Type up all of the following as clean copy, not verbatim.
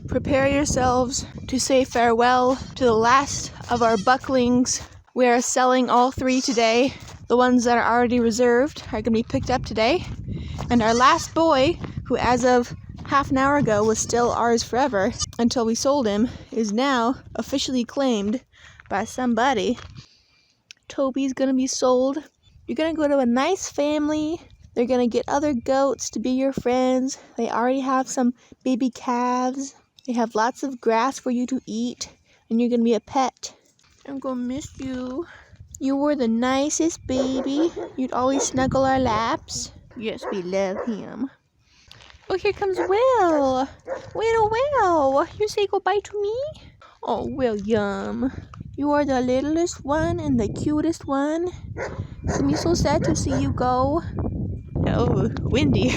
prepare yourselves to say farewell to the last of our Bucklings. We are selling all 3 today. The ones that are already reserved are going to be picked up today. And our last boy, who as of half an hour ago was still ours forever until we sold him, is now officially claimed by somebody. Toby's going to be sold. You're going to go to a nice family. They're going to get other goats to be your friends. They already have some baby calves. They have lots of grass for you to eat. And you're going to be a pet. I'm going to miss you. You were the nicest baby. You'd always snuggle our laps. Yes, we love him. Oh, here comes Will. Will. You say goodbye to me? Oh, William. You are the littlest one and the cutest one. It's me so sad to see you go. Oh, windy.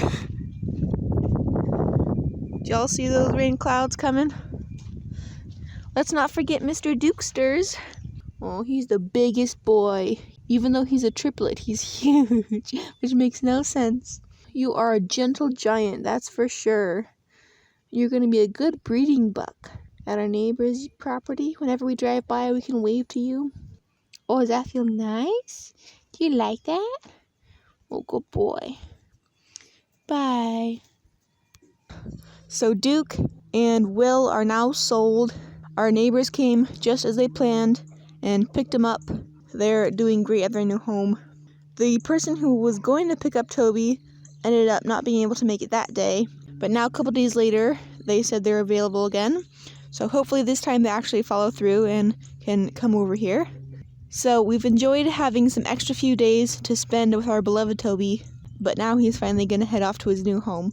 Did y'all see those rain clouds coming? Let's not forget Mr. Dukesters. Oh, he's the biggest boy. Even though he's a triplet, he's huge, which makes no sense. You are a gentle giant, that's for sure. You're going to be a good breeding buck at our neighbor's property. Whenever we drive by, we can wave to you. Oh, does that feel nice? Do you like that? Oh, good boy. Bye. So Duke and Will are now sold. Our neighbors came just as they planned and picked them up. They're doing great at their new home. The person who was going to pick up Toby ended up not being able to make it that day. But now a couple days later, they said they're available again. So hopefully this time they actually follow through and can come over here. So we've enjoyed having some extra few days to spend with our beloved Toby. But now he's finally going to head off to his new home.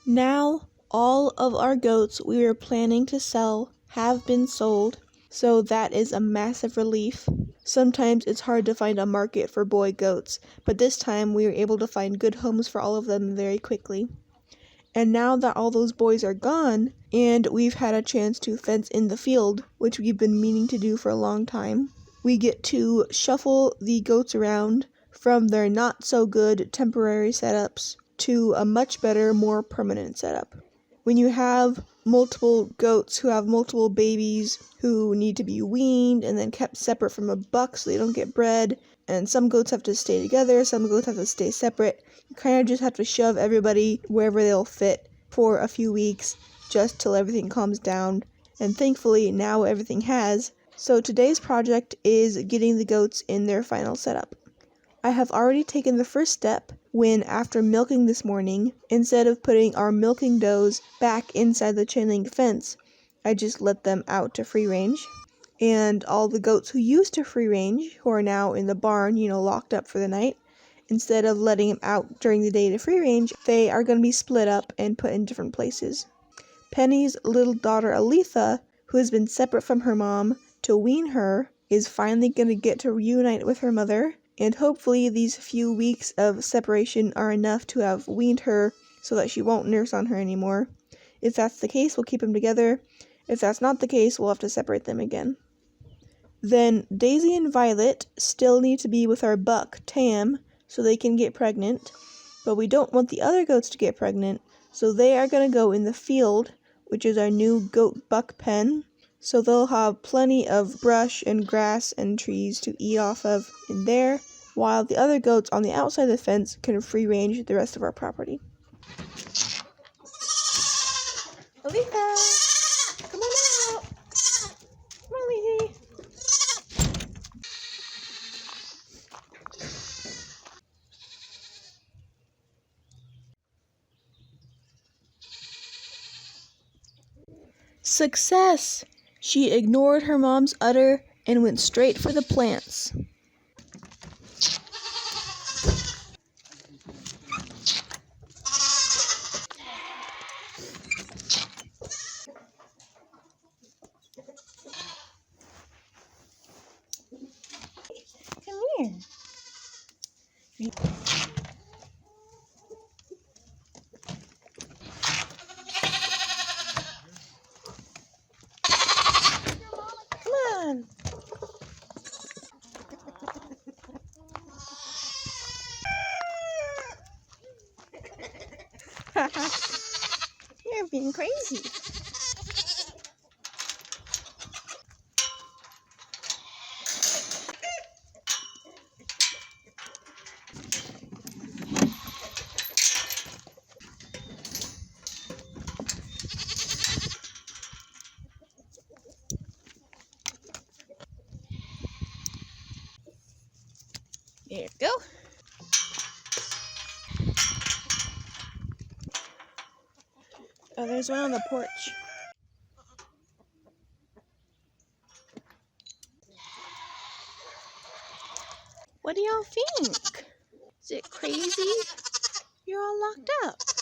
Now all of our goats we were planning to sell have been sold. So that is a massive relief. Sometimes it's hard to find a market for boy goats, but this time we were able to find good homes for all of them very quickly. And now that all those boys are gone, and we've had a chance to fence in the field, which we've been meaning to do for a long time, we get to shuffle the goats around from their not so good temporary setups to a much better, more permanent setup. When you have multiple goats who have multiple babies who need to be weaned and then kept separate from a buck so they don't get bred, and some goats have to stay together, some goats have to stay separate, you kind of just have to shove everybody wherever they'll fit for a few weeks just till everything calms down, and thankfully now everything has. So today's project is getting the goats in their final setup. I have already taken the first step when, after milking this morning, instead of putting our milking does back inside the chain link fence, I just let them out to free range. And all the goats who used to free range, who are now in the barn, locked up for the night, instead of letting them out during the day to free range, they are going to be split up and put in different places. Penny's little daughter Aleetha, who has been separate from her mom to wean her, is finally going to get to reunite with her mother. And hopefully these few weeks of separation are enough to have weaned her so that she won't nurse on her anymore. If that's the case, we'll keep them together. If that's not the case, we'll have to separate them again. Then Daisy and Violet still need to be with our buck, Tam, so they can get pregnant. But we don't want the other goats to get pregnant, so they are going to go in the field, which is our new goat-buck pen. So they'll have plenty of brush and grass and trees to eat off of in there, while the other goats on the outside of the fence can free range the rest of our property. Aleetha! Come on out! Come on, Aleetha! Success! She ignored her mom's udder and went straight for the plants. Come here. Come on. You're being crazy. There you go. Oh, there's one on the porch. What do y'all think? Is it crazy? You're all locked up.